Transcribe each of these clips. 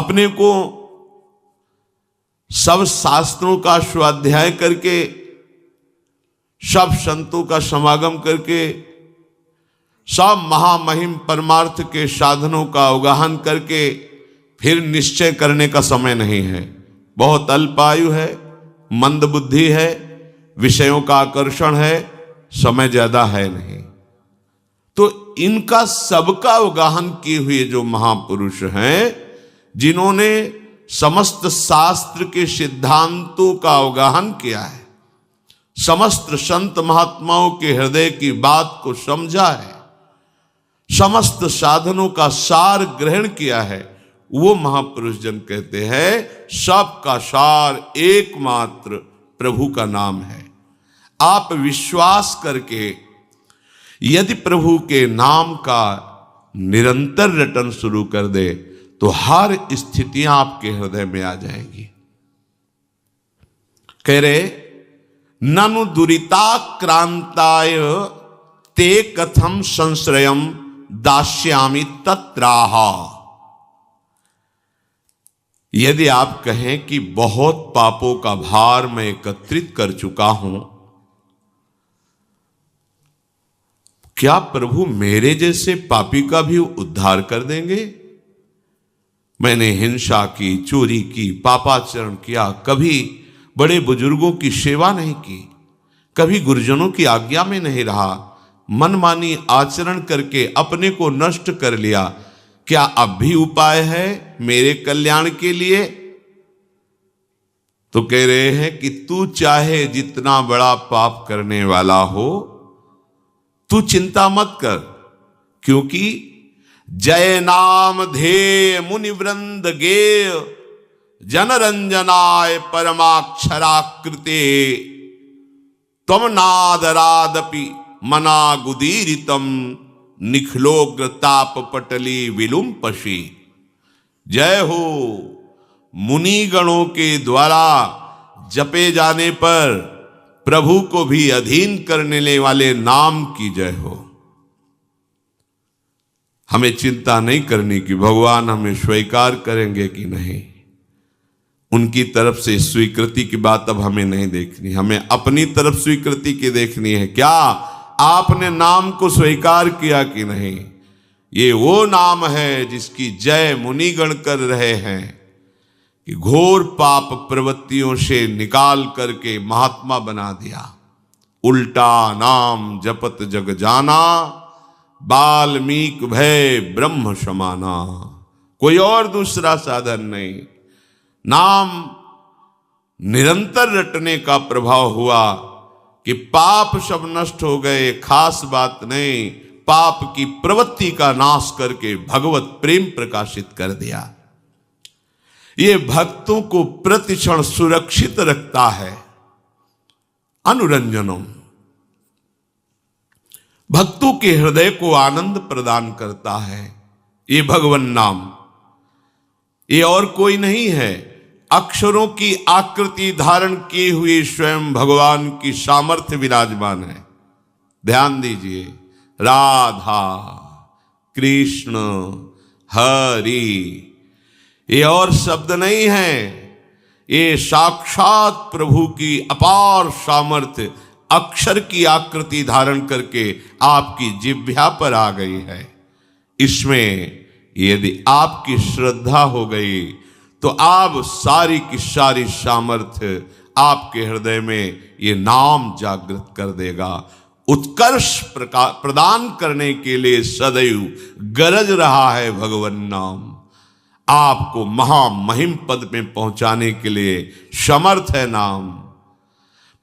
अपने को सब शास्त्रों का स्वाध्याय करके, सब संतों का समागम करके, सब महामहिम परमार्थ के साधनों का अवगाहन करके फिर निश्चय करने का समय नहीं है। बहुत अल्पायु है, मंद बुद्धि है, विषयों का आकर्षण है, समय ज्यादा है नहीं। तो इनका सबका अवगाहन किए हुए जो महापुरुष हैं, जिन्होंने समस्त शास्त्र के सिद्धांतों का अवगाहन किया है, समस्त संत महात्माओं के हृदय की बात को समझा है, समस्त साधनों का सार ग्रहण किया है, वो महापुरुष जन कहते हैं सबका सार एकमात्र प्रभु का नाम है। आप विश्वास करके यदि प्रभु के नाम का निरंतर रटन शुरू कर दे तो हर स्थितियां आपके हृदय में आ जाएंगी। कह रहे ननु दुरिताक्रांताय ते कथम संश्रयम दास्यामि तत्राहा। यदि आप कहें कि बहुत पापों का भार मैं एकत्रित कर चुका हूं, क्या प्रभु मेरे जैसे पापी का भी उद्धार कर देंगे? मैंने हिंसा की, चोरी की, पापाचरण किया, कभी बड़े बुजुर्गों की सेवा नहीं की, कभी गुरुजनों की आज्ञा में नहीं रहा, मनमानी आचरण करके अपने को नष्ट कर लिया, क्या अब भी उपाय है मेरे कल्याण के लिए? तो कह रहे हैं कि तू चाहे जितना बड़ा पाप करने वाला हो, तू चिंता मत कर, क्योंकि जय नाम धेय मुनि वृंद गेय जनरंजनाय परमाक्षराकृते तम नादरादपि मनागुदीरितम निखलोग्र ताप पटली विलुम्पशी। जय हो, मुनिगणों के द्वारा जपे जाने पर प्रभु को भी अधीन करने वाले नाम की जय हो। हमें चिंता नहीं करनी कि भगवान हमें स्वीकार करेंगे कि नहीं, उनकी तरफ से स्वीकृति की बात अब हमें नहीं देखनी, हमें अपनी तरफ स्वीकृति की देखनी है। क्या आपने नाम को स्वीकार किया कि नहीं? ये वो नाम है जिसकी जय मुनिगण कर रहे हैं कि घोर पाप प्रवृत्तियों से निकाल करके महात्मा बना दिया। उल्टा नाम जपत जग जाना, वाल्मीकि भय ब्रह्म समाना। कोई और दूसरा साधन नहीं, नाम निरंतर रटने का प्रभाव हुआ कि पाप सब नष्ट हो गए। खास बात नहीं, पाप की प्रवृत्ति का नाश करके भगवत प्रेम प्रकाशित कर दिया। ये भक्तों को प्रतिक्षण सुरक्षित रखता है। अनुरंजनम, भक्तों के हृदय को आनंद प्रदान करता है ये भगवन नाम। ये और कोई नहीं है, अक्षरों की आकृति धारण किए हुए स्वयं भगवान की सामर्थ्य विराजमान है। ध्यान दीजिए, राधा कृष्ण हरि, ये और शब्द नहीं है, ये साक्षात प्रभु की अपार सामर्थ्य अक्षर की आकृति धारण करके आपकी जिह्वा पर आ गई है। इसमें यदि आपकी श्रद्धा हो गई तो आप सारी की सारी सामर्थ्य आपके हृदय में ये नाम जागृत कर देगा। उत्कर्ष प्रदान करने के लिए सदैव गरज रहा है भगवन नाम। आपको महामहिम पद में पहुंचाने के लिए समर्थ है नाम।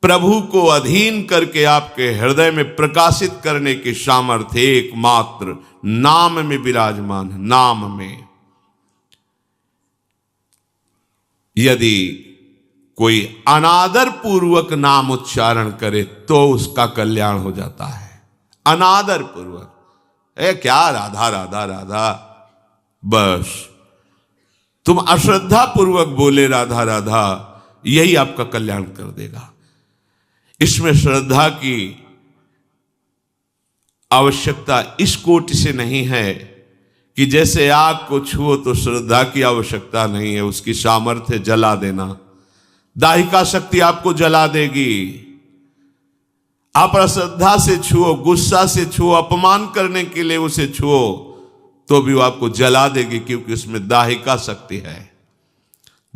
प्रभु को अधीन करके आपके हृदय में प्रकाशित करने की सामर्थ्य एकमात्र नाम में विराजमान है। नाम में यदि कोई अनादर पूर्वक नाम उच्चारण करे तो उसका कल्याण हो जाता है। अनादर पूर्वक, क्या राधा राधा राधा, बस तुम अश्रद्धा पूर्वक बोले राधा राधा, यही आपका कल्याण कर देगा। इसमें श्रद्धा की आवश्यकता इस कोटि से नहीं है कि जैसे आग को छुओ तो श्रद्धा की आवश्यकता नहीं है, उसकी सामर्थ्य जला देना। दाहिका शक्ति आपको जला देगी। आप अश्रद्धा से छुओ, गुस्सा से छुओ, अपमान करने के लिए उसे छुओ तो भी वो आपको जला देगी, क्योंकि उसमें दाहिका शक्ति है।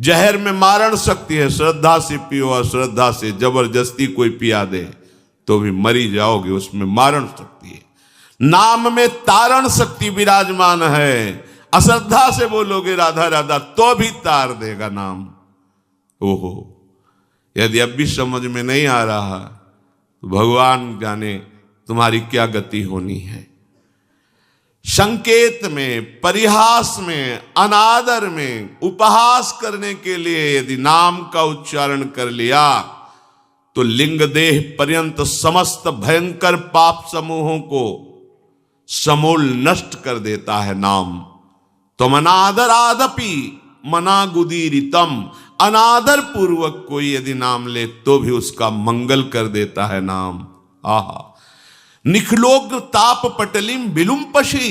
जहर में मारण शक्ति है। श्रद्धा से पियो, अश्रद्धा से जबरदस्ती कोई पिया दे तो भी मरी जाओगे, उसमें मारण शक्ति है। नाम में तारण शक्ति विराजमान है। अश्रद्धा से बोलोगे राधा राधा तो भी तार देगा नाम। ओहो, यदि अब भी समझ में नहीं आ रहा तो भगवान जाने तुम्हारी क्या गति होनी है। संकेत में, परिहास में, अनादर में, उपहास करने के लिए यदि नाम का उच्चारण कर लिया तो लिंग देह पर्यंत समस्त भयंकर पाप समूहों को समूल नष्ट कर देता है नाम। तो अनादर आदपि मना गुदीरितम, अनादर पूर्वक कोई यदि नाम ले तो भी उसका मंगल कर देता है नाम। आहा, निखलोक ताप पटलिम विलुम्पशी,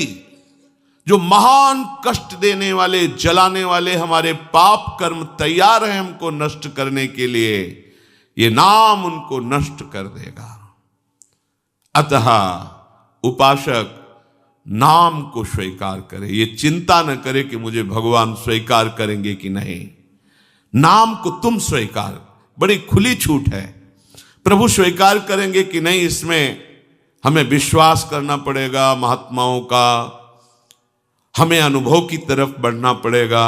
जो महान कष्ट देने वाले, जलाने वाले हमारे पाप कर्म तैयार हैं हमको नष्ट करने के लिए, ये नाम उनको नष्ट कर देगा। अतः उपासक नाम को स्वीकार करे, ये चिंता न करे कि मुझे भगवान स्वीकार करेंगे कि नहीं। नाम को तुम स्वीकार, बड़ी खुली छूट है। प्रभु स्वीकार करेंगे कि नहीं, इसमें हमें विश्वास करना पड़ेगा महात्माओं का, हमें अनुभव की तरफ बढ़ना पड़ेगा।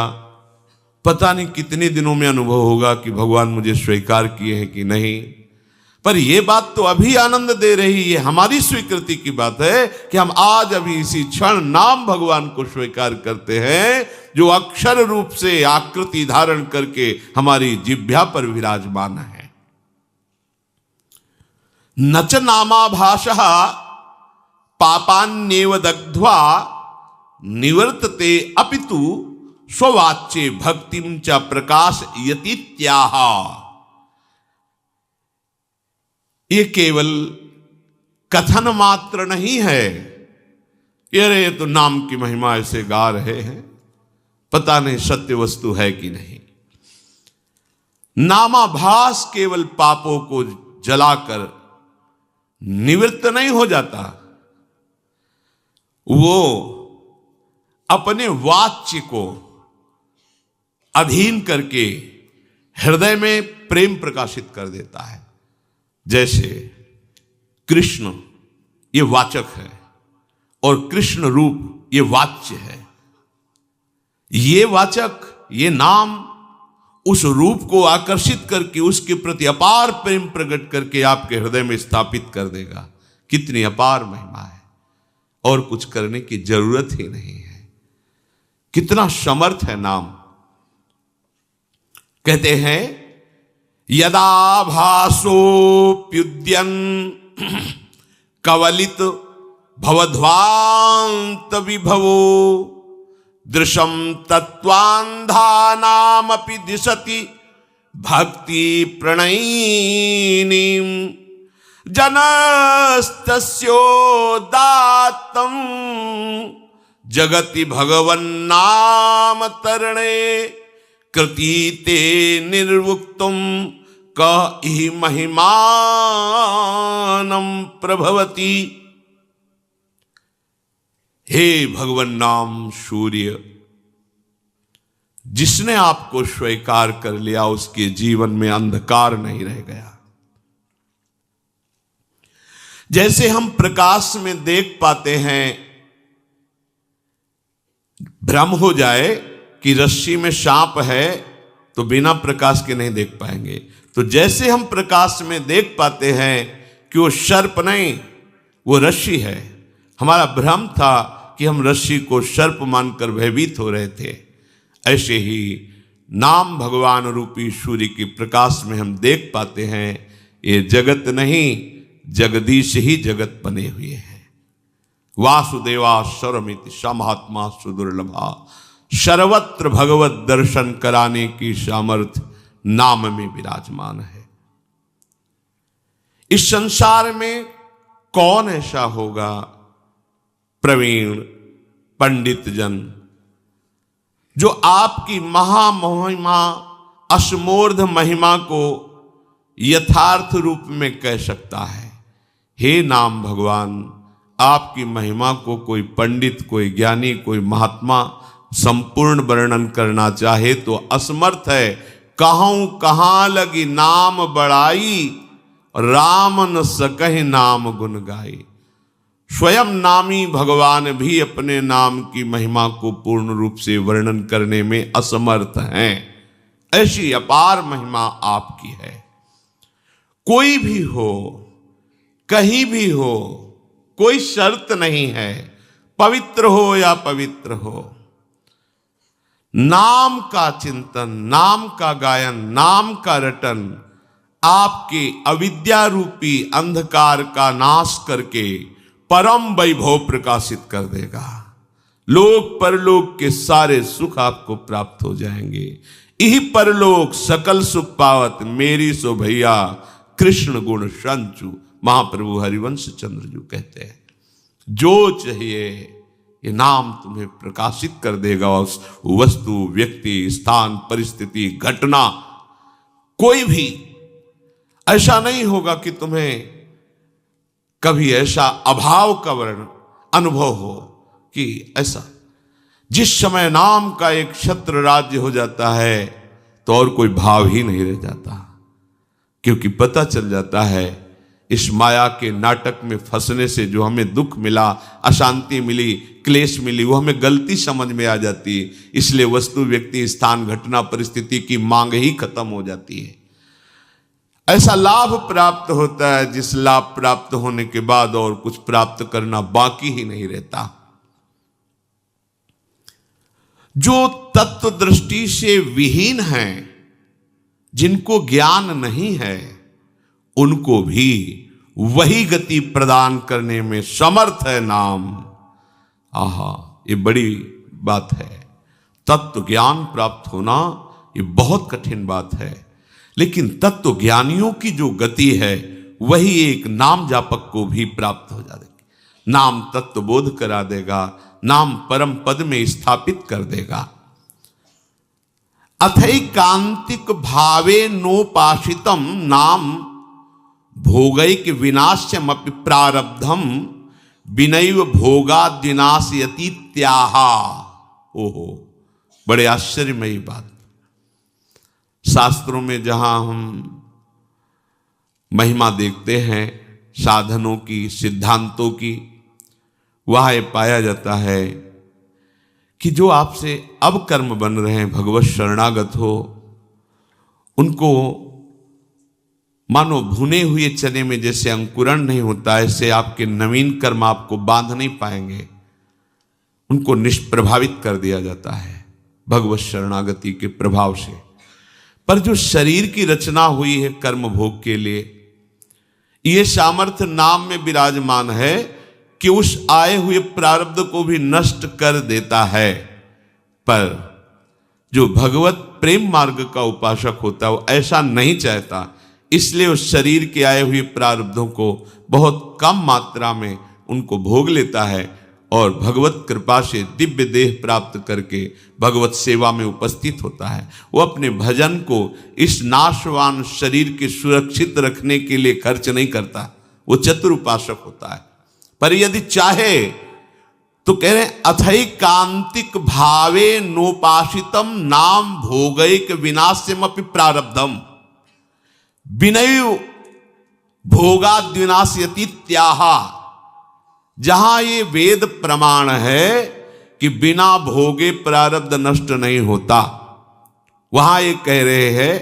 पता नहीं कितने दिनों में अनुभव होगा कि भगवान मुझे स्वीकार किए हैं कि नहीं। पर यह बात तो अभी आनंद दे रही है, हमारी स्वीकृति की बात है कि हम आज अभी इसी क्षण नाम भगवान को स्वीकार करते हैं, जो अक्षर रूप से आकृति धारण करके हमारी जिह्वा पर विराजमान है। नच नामाभासः पापान्येव दग्ध्वा निवर्तते अपितु स्ववाच्ये भक्तिं च प्रकाशयतीत्याह। ये केवल कथन मात्र नहीं है। ये तो नाम की महिमा ऐसे गा रहे हैं, पता नहीं सत्य वस्तु है कि नहीं। नामाभास केवल पापों को जलाकर निवृत्त नहीं हो जाता, वो अपने वाच्य को अधीन करके हृदय में प्रेम प्रकाशित कर देता है। जैसे कृष्ण ये वाचक है और कृष्ण रूप ये वाच्य है। ये वाचक, ये नाम उस रूप को आकर्षित करके उसके प्रति अपार प्रेम प्रकट करके आपके हृदय में स्थापित कर देगा। कितनी अपार महिमा है, और कुछ करने की जरूरत ही नहीं है। कितना समर्थ है नाम। कहते हैं यदा भासोप्युद्यन् कवलित भवध्वांत विभवो दृशम तत्वान्धानामपि दिशति भक्ति प्रणयिनीं जनस्तस्योदात्तं जगति भगवन्नाम तरणे कृतीते निर्वुक्तुम कहि महिमानं प्रभवति। हे भगवन नाम सूर्य, जिसने आपको स्वीकार कर लिया उसके जीवन में अंधकार नहीं रह गया। जैसे हम प्रकाश में देख पाते हैं, भ्रम हो जाए कि रस्सी में सांप है तो बिना प्रकाश के नहीं देख पाएंगे, तो जैसे हम प्रकाश में देख पाते हैं कि वो सर्प नहीं, वो रस्सी है। हमारा भ्रम था कि हम रस्सी को सर्प मानकर भयभीत हो रहे थे। ऐसे ही नाम भगवान रूपी सूर्य के प्रकाश में हम देख पाते हैं ये जगत नहीं, जगदीश ही जगत बने हुए हैं। वासुदेवा सर्वमिति समहात्मा सुदुर्लभा, सर्वत्र भगवत दर्शन कराने की सामर्थ्य नाम में विराजमान है। इस संसार में कौन ऐसा होगा प्रवीण पंडित जन, जो आपकी महामहिमा अश्मोर्ध महिमा को यथार्थ रूप में कह सकता है। हे नाम भगवान, आपकी महिमा को कोई पंडित, कोई ज्ञानी, कोई महात्मा संपूर्ण वर्णन करना चाहे तो असमर्थ है। कहूं कहां लगी नाम बड़ाई, राम न सकहि नाम गुण गाई। स्वयं नामी भगवान भी अपने नाम की महिमा को पूर्ण रूप से वर्णन करने में असमर्थ हैं। ऐसी अपार महिमा आपकी है। कोई भी हो, कहीं भी हो, कोई शर्त नहीं है, पवित्र हो या पवित्र हो। नाम का चिंतन, नाम का गायन, नाम का रटन आपके अविद्या रूपी अंधकार का नाश करके परम वैभव प्रकाशित कर देगा। लोक परलोक के सारे सुख आपको प्राप्त हो जाएंगे। यही परलोक सकल सुख पावत, मेरी सो भैया कृष्ण गुण संचु। महाप्रभु हरिवंश चंद्र जी कहते हैं, जो चाहिए ये नाम तुम्हें प्रकाशित कर देगा। उस वस्तु, व्यक्ति, स्थान, परिस्थिति, घटना, कोई भी ऐसा नहीं होगा कि तुम्हें कभी ऐसा अभाव का वर्ण अनुभव हो कि ऐसा। जिस समय नाम का एक छत्र राज्य हो जाता है तो और कोई भाव ही नहीं रह जाता, क्योंकि पता चल जाता है इस माया के नाटक में फंसने से जो हमें दुख मिला, अशांति मिली, क्लेश मिली, वो हमें गलती समझ में आ जाती है। इसलिए वस्तु, व्यक्ति, स्थान, घटना, परिस्थिति की मांग ही खत्म हो जाती है। ऐसा लाभ प्राप्त होता है जिस लाभ प्राप्त होने के बाद और कुछ प्राप्त करना बाकी ही नहीं रहता। जो तत्व दृष्टि से विहीन हैं, जिनको ज्ञान नहीं है, उनको भी वही गति प्रदान करने में समर्थ है नाम। आहा, ये बड़ी बात है। तत्व ज्ञान प्राप्त होना ये बहुत कठिन बात है, लेकिन तत्व ज्ञानियों की जो गति है वही एक नाम जापक को भी प्राप्त हो जाएगी। नाम तत्व बोध करा देगा, नाम परम पद में स्थापित कर देगा। अथैकांतिक भावे नोपासितम नाम भोगैक विनाश्यमपि प्रारब्धम विनैव भोगाद्विनाशयति त्याहा। ओहो, बड़े आश्चर्यमयी बात। शास्त्रों में जहां हम महिमा देखते हैं साधनों की, सिद्धांतों की, वहां यह पाया जाता है कि जो आपसे अब कर्म बन रहे हैं, भगवत शरणागत हो, उनको मानो भुने हुए चने में जैसे अंकुरण नहीं होता, ऐसे आपके नवीन कर्म आपको बांध नहीं पाएंगे। उनको निष्प्रभावित कर दिया जाता है भगवत शरणागति के प्रभाव से। पर जो शरीर की रचना हुई है कर्म भोग के लिए, यह सामर्थ्य नाम में विराजमान है कि उस आए हुए प्रारब्ध को भी नष्ट कर देता है। पर जो भगवत प्रेम मार्ग का उपासक होता है वो ऐसा नहीं चाहता, इसलिए उस शरीर के आए हुए प्रारब्धों को बहुत कम मात्रा में उनको भोग लेता है और भगवत कृपा से दिव्य देह प्राप्त करके भगवत सेवा में उपस्थित होता है। वो अपने भजन को इस नाशवान शरीर के सुरक्षित रखने के लिए खर्च नहीं करता, वो चतुर उपासक होता है। पर यदि चाहे तो कह रहे अथैकांतिक भावे नोपासितम नाम भोगैक विनाश्यमपि प्रारब्धम विनैव भोगाद्विनाशयति त्याहा। जहां ये वेद प्रमाण है कि बिना भोगे प्रारब्ध नष्ट नहीं होता, वहां ये कह रहे हैं,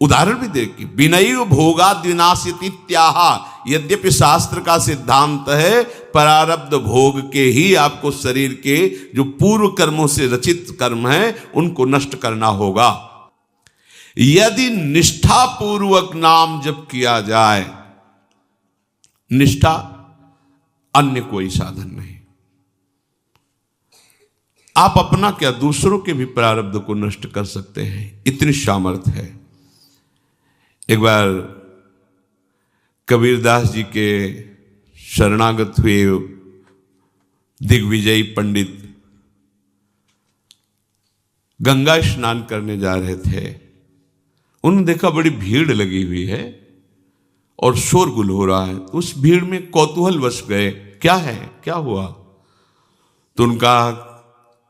उदाहरण भी देखिए, विनैव भोगाद्विनाशयति त्याहा। यद्यपि शास्त्र का सिद्धांत है प्रारब्ध भोग के ही आपको शरीर के जो पूर्व कर्मों से रचित कर्म है उनको नष्ट करना होगा। यदि निष्ठा पूर्वक नाम जप किया जाए, निष्ठा, अन्य कोई साधन नहीं। आप अपना क्या दूसरों के भी प्रारब्ध को नष्ट कर सकते हैं, इतनी सामर्थ्य है। एक बार कबीरदास जी के शरणागत हुए दिग्विजयी पंडित गंगा स्नान करने जा रहे थे। उन्होंने देखा बड़ी भीड़ लगी हुई है और शोरगुल हो रहा है, तो उस भीड़ में कौतूहल वश गए, क्या है, क्या हुआ? तो उनका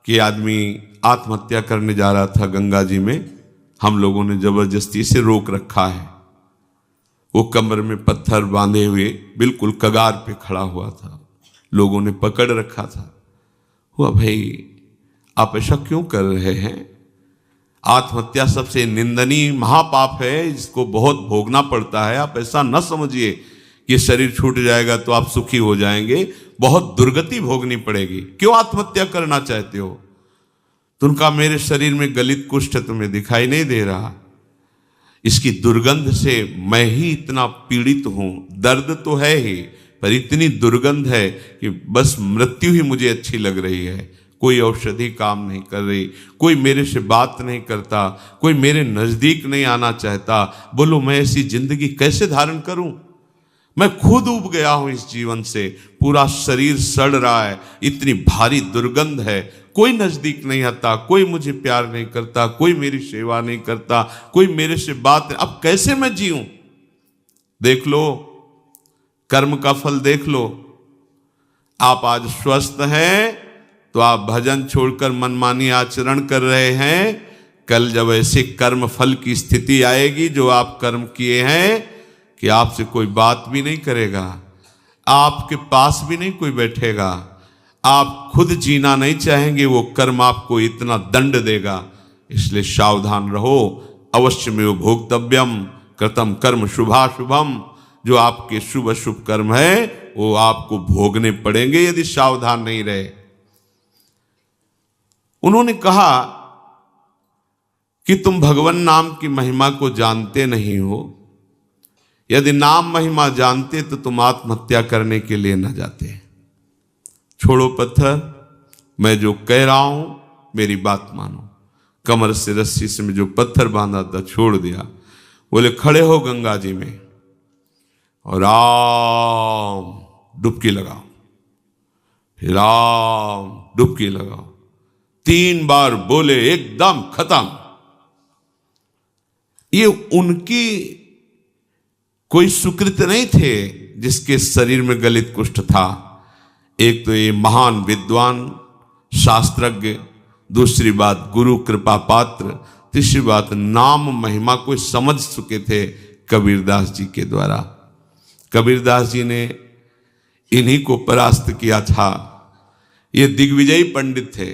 कि आदमी आत्महत्या करने जा रहा था गंगा जी में, हम लोगों ने जबरदस्ती से रोक रखा है। वो कमर में पत्थर बांधे हुए बिल्कुल कगार पे खड़ा हुआ था, लोगों ने पकड़ रखा था। हुआ भाई आप ऐसा क्यों कर रहे हैं? आत्महत्या सबसे निंदनीय महापाप है, जिसको बहुत भोगना पड़ता है। आप ऐसा न समझिए कि शरीर छूट जाएगा तो आप सुखी हो जाएंगे, बहुत दुर्गति भोगनी पड़ेगी। क्यों आत्महत्या करना चाहते हो? तो उनका मेरे शरीर में गलित कुष्ठ तुम्हें दिखाई नहीं दे रहा, इसकी दुर्गंध से मैं ही इतना पीड़ित हूं। दर्द तो है ही, पर इतनी दुर्गंध है कि बस मृत्यु ही मुझे अच्छी लग रही है। कोई औषधि काम नहीं कर रही, कोई मेरे से बात नहीं करता, कोई मेरे नजदीक नहीं आना चाहता। बोलो मैं ऐसी जिंदगी कैसे धारण करूं? मैं खुद उब गया हूं इस जीवन से, पूरा शरीर सड़ रहा है, इतनी भारी दुर्गंध है, कोई नजदीक नहीं आता, कोई मुझे प्यार नहीं करता, कोई मेरी सेवा नहीं करता, कोई मेरे से बात नहीं। अब कैसे मैं जीऊं? देख लो कर्म का फल, देख लो। आप आज स्वस्थ हैं तो आप भजन छोड़कर मनमानी आचरण कर रहे हैं। कल जब ऐसे कर्म फल की स्थिति आएगी जो आप कर्म किए हैं, कि आपसे कोई बात भी नहीं करेगा, आपके पास भी नहीं कोई बैठेगा, आप खुद जीना नहीं चाहेंगे, वो कर्म आपको इतना दंड देगा। इसलिए सावधान रहो। अवश्य में वो भोक्तव्यम कृतम कर्म शुभाशुभम, जो आपके शुभ अशुभ कर्म है वो आपको भोगने पड़ेंगे यदि सावधान नहीं रहे। उन्होंने कहा कि तुम भगवान नाम की महिमा को जानते नहीं हो। यदि नाम महिमा जानते तो तुम आत्महत्या करने के लिए न जाते। छोड़ो पत्थर, मैं जो कह रहा हूं मेरी बात मानो। कमर से रस्सी से मैं जो पत्थर बांधा था छोड़ दिया। बोले खड़े हो गंगा जी में और राम डुबकी लगाओ, फिर राम डुबकी लगाओ। 3 बार बोले, एकदम खत्म। ये उनकी कोई सुकृत नहीं थे जिसके शरीर में गलित कुष्ठ था। एक तो ये महान विद्वान शास्त्रज्ञ, दूसरी बात गुरु कृपा पात्र, तीसरी बात नाम महिमा को समझ चुके थे कबीरदास जी के द्वारा। कबीरदास जी ने इन्हीं को परास्त किया था। ये दिग्विजयी पंडित थे,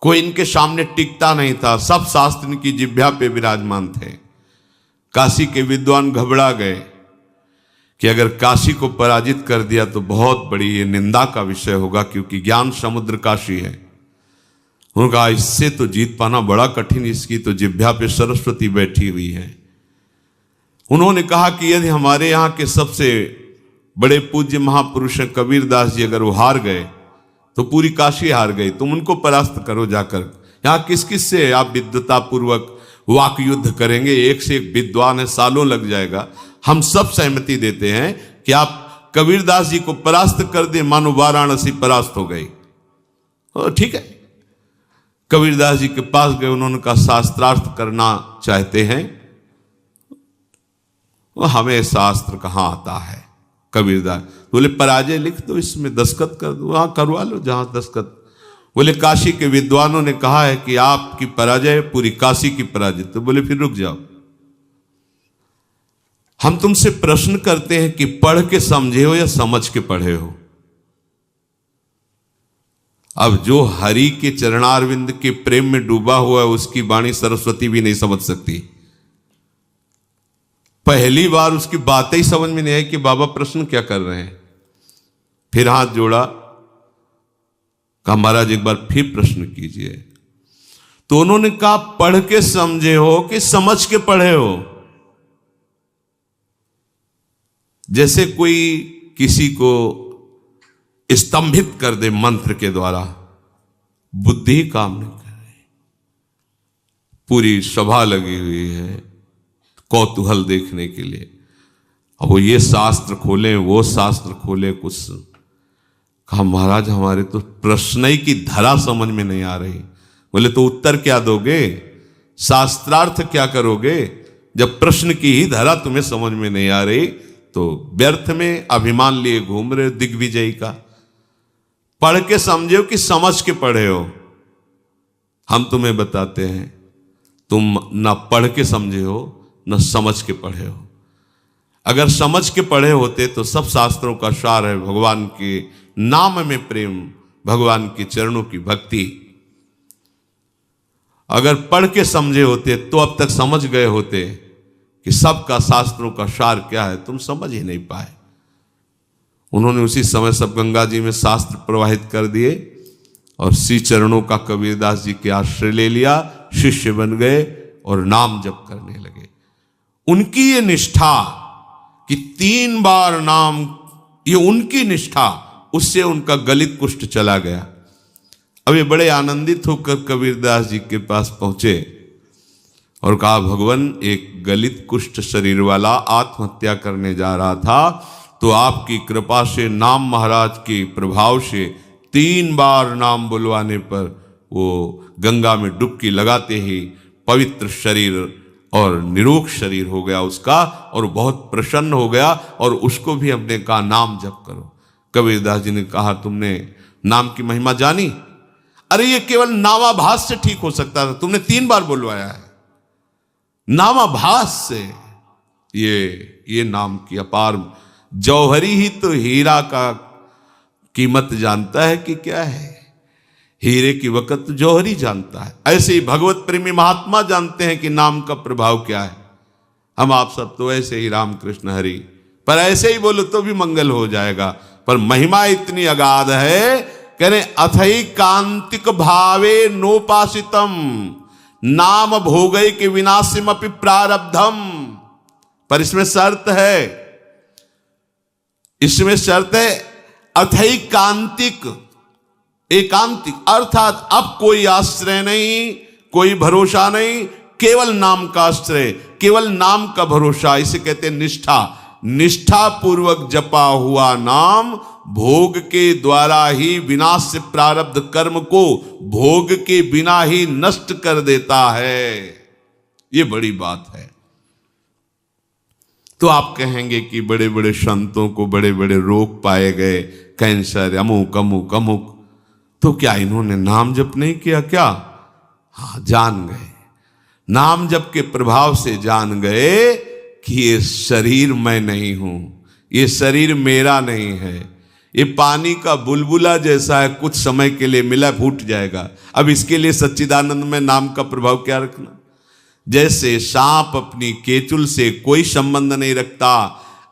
कोई इनके सामने टिकता नहीं था, सब शास्त्र इनकी जिह्वा पे विराजमान थे। काशी के विद्वान घबरा गए कि अगर काशी को पराजित कर दिया तो बहुत बड़ी ये निंदा का विषय होगा, क्योंकि ज्ञान समुद्र काशी है। उनका इससे तो जीत पाना बड़ा कठिन, इसकी तो जिह्वा पे सरस्वती बैठी हुई है। उन्होंने कहा कि यदि हमारे यहाँ के सबसे बड़े पूज्य महापुरुष हैं कबीरदास जी, अगर वो हार गए तो पूरी काशी हार गई। तुम उनको परास्त करो जाकर। यहाँ किस किस से आप विद्वता पूर्वक वाक युद्ध करेंगे? एक से एक विद्वान है, सालों लग जाएगा। हम सब सहमति देते हैं कि आप कबीरदास जी को परास्त कर दे, मानो वाराणसी परास्त हो गई। ठीक है, कबीरदास जी के पास गए। उन्होंने कहा शास्त्रार्थ करना चाहते हैं। हमें शास्त्र कहाँ आता है? कबीरदास बोले पराजय लिख दो, इसमें दस्तखत कर दो। हाँ करवा लो जहां दस्तखत। बोले काशी के विद्वानों ने कहा है कि आपकी पराजय पूरी काशी की पराजय। तो बोले फिर रुक जाओ, हम तुमसे प्रश्न करते हैं कि पढ़ के समझे हो या समझ के पढ़े हो? अब जो हरि के चरणारविंद के प्रेम में डूबा हुआ है उसकी वाणी सरस्वती भी नहीं समझ सकती। पहली बार उसकी बातें ही समझ में नहीं आई कि बाबा प्रश्न क्या कर रहे हैं। फिर हाथ जोड़ा, कहा महाराज एक बार फिर प्रश्न कीजिए। तो उन्होंने कहा पढ़ के समझे हो कि समझ के पढ़े हो? जैसे कोई किसी को स्तंभित कर दे मंत्र के द्वारा, बुद्धि काम नहीं कर रही। पूरी सभा लगी हुई है कौतूहल देखने के लिए। अब वो ये शास्त्र खोले, वो शास्त्र खोले, कुछ कहा महाराज हमारे तो प्रश्न ही की धरा समझ में नहीं आ रही। बोले तो उत्तर क्या दोगे, शास्त्रार्थ क्या करोगे? जब प्रश्न की ही धारा तुम्हें समझ में नहीं आ रही तो व्यर्थ में अभिमान लिए घूम रहे हो दिग्विजयी का। पढ़ के समझो कि समझ के पढ़े हो? हम तुम्हें बताते हैं, तुम ना पढ़ के समझे हो न समझ के पढ़े हो। अगर समझ के पढ़े होते तो सब शास्त्रों का सार है भगवान के नाम में प्रेम, भगवान के चरणों की भक्ति। अगर पढ़ के समझे होते तो अब तक समझ गए होते कि सबका शास्त्रों का सार क्या है, तुम समझ ही नहीं पाए। उन्होंने उसी समय सब गंगा जी में शास्त्र प्रवाहित कर दिए और श्री चरणों का कबीरदास जी के आश्रय ले लिया, शिष्य बन गए और नाम जप करने लगे। उनकी ये निष्ठा कि 3 बार नाम, ये उनकी निष्ठा, उससे उनका गलित कुष्ठ चला गया। अब ये बड़े आनंदित होकर कबीरदास जी के पास पहुंचे और कहा, भगवान एक गलित कुष्ठ शरीर वाला आत्महत्या करने जा रहा था, तो आपकी कृपा से नाम महाराज के प्रभाव से 3 बार नाम बुलवाने पर वो गंगा में डुबकी लगाते ही पवित्र शरीर और निरोग शरीर हो गया उसका, और बहुत प्रसन्न हो गया। और उसको भी हमने कहा नाम जप करो। कबीरदास जी ने कहा, तुमने नाम की महिमा जानी? अरे ये केवल नामाभास से ठीक हो सकता था, तुमने 3 बार बुलवाया है। नामाभास से ये नाम की अपार, जौहरी ही तो हीरा का कीमत जानता है कि क्या है, हीरे की वक़्त तो जौहरी जानता है। ऐसे ही भगवत प्रेमी महात्मा जानते हैं कि नाम का प्रभाव क्या है। हम आप सब तो ऐसे ही राम कृष्ण हरि, पर ऐसे ही बोलो तो भी मंगल हो जाएगा, पर महिमा इतनी अगाध है, कह रहे अथई कांतिक भावे नोपासितम नाम भोगई के विनाशिम अपि प्रारब्धम। पर इसमें शर्त है, इसमें शर्त है अथई कांतिक, एकांतिक, अर्थात अब कोई आश्रय नहीं, कोई भरोसा नहीं, केवल नाम का आश्रय, केवल नाम का भरोसा। इसे कहते हैं निष्ठा। निष्ठा पूर्वक जपा हुआ नाम भोग के द्वारा ही विनाश से प्रारब्ध कर्म को भोग के बिना ही नष्ट कर देता है। ये बड़ी बात है। तो आप कहेंगे कि बड़े बड़े संतों को बड़े बड़े रोग पाए गए, कैंसर, अमुक अमुक अमुक, तो क्या इन्होंने नाम जप नहीं किया क्या? हाँ, जान गए, नाम जप के प्रभाव से जान गए कि ये शरीर मैं नहीं हूं, ये शरीर मेरा नहीं है, ये पानी का बुलबुला जैसा है, कुछ समय के लिए मिला फूट जाएगा। अब इसके लिए सच्चिदानंद में नाम का प्रभाव क्या रखना? जैसे सांप अपनी केचुल से कोई संबंध नहीं रखता,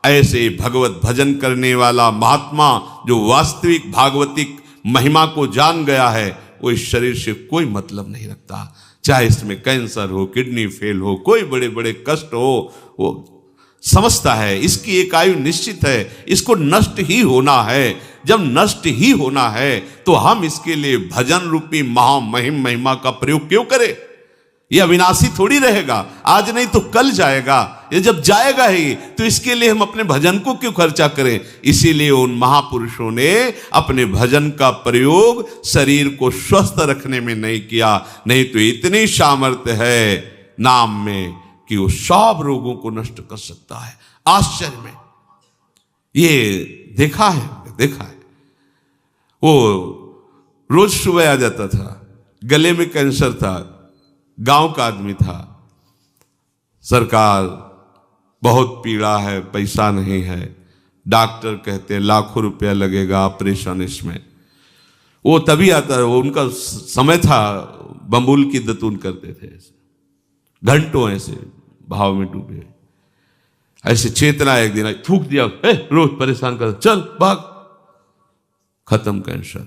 ऐसे भगवत भजन करने वाला महात्मा जो वास्तविक भागवतिक महिमा को जान गया है, वो इस शरीर से कोई मतलब नहीं रखता। चाहे इसमें कैंसर हो, किडनी फेल हो, कोई बड़े बड़े कष्ट हो, वो समझता है इसकी एक आयु निश्चित है, इसको नष्ट ही होना है। जब नष्ट ही होना है तो हम इसके लिए भजन रूपी महामहिम महिमा का प्रयोग क्यों करें? ये अविनाशी थोड़ी रहेगा, आज नहीं तो कल जाएगा। ये जब जाएगा ही तो इसके लिए हम अपने भजन को क्यों खर्चा करें? इसीलिए उन महापुरुषों ने अपने भजन का प्रयोग शरीर को स्वस्थ रखने में नहीं किया, नहीं तो इतनी सामर्थ्य है नाम में कि वो सब रोगों को नष्ट कर सकता है। आश्चर्य में ये देखा है। वो रोज सुबह आ जाता था, गले में कैंसर था, गांव का आदमी था, सरकार बहुत पीड़ा है, पैसा नहीं है, डॉक्टर कहते हैं लाखों रुपया लगेगा ऑपरेशन इसमें। वो तभी आता है, वो उनका समय था, बम्बुल की दतून करते थे, घंटों ऐसे भाव में डूबे। ऐसे चेतना एक दिन थूक दिया, रोज परेशान कर, चल भाग, खत्म कैंसर।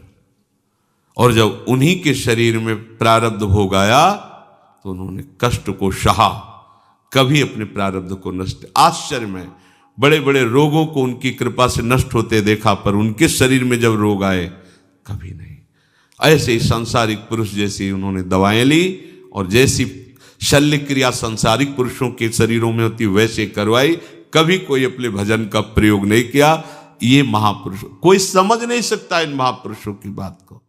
और जब उन्हीं के शरीर में प्रारब्ध भोग आया तो उन्होंने कष्ट को सहा, कभी अपने प्रारब्ध को नष्ट। आश्चर्य में बड़े बड़े रोगों को उनकी कृपा से नष्ट होते देखा, पर उनके शरीर में जब रोग आए कभी नहीं। ऐसे ही सांसारिक पुरुष जैसी उन्होंने दवाएं ली और जैसी शल्य क्रिया सांसारिक पुरुषों के शरीरों में होती वैसे करवाई, कभी कोई अपने भजन का प्रयोग नहीं किया। ये महापुरुष, कोई समझ नहीं सकता इन महापुरुषों की बात को।